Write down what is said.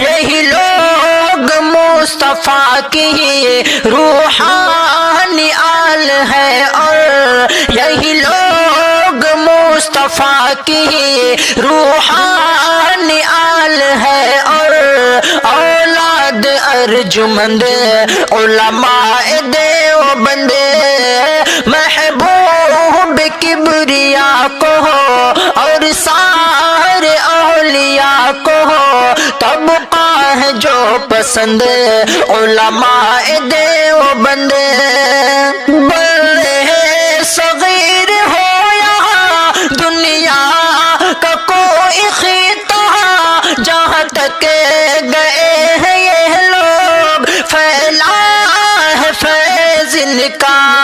یہی لوگ مصطفیٰ کی روحانی آل ہے، اور یہی لوگ مصطفیٰ کی روحانی آل ہے، اور اولاد ارجمند علماء دیوبند محبوب کبریا کو اور سارے اولیاء کو طبقہ ہے جو پسند علماء دیوبند، بڑے صغیر ہو یہاں دنیا کا کوئی خطہ، جہاں تک گئے ہیں یہ لوگ پھیلا ہے فیض ان کا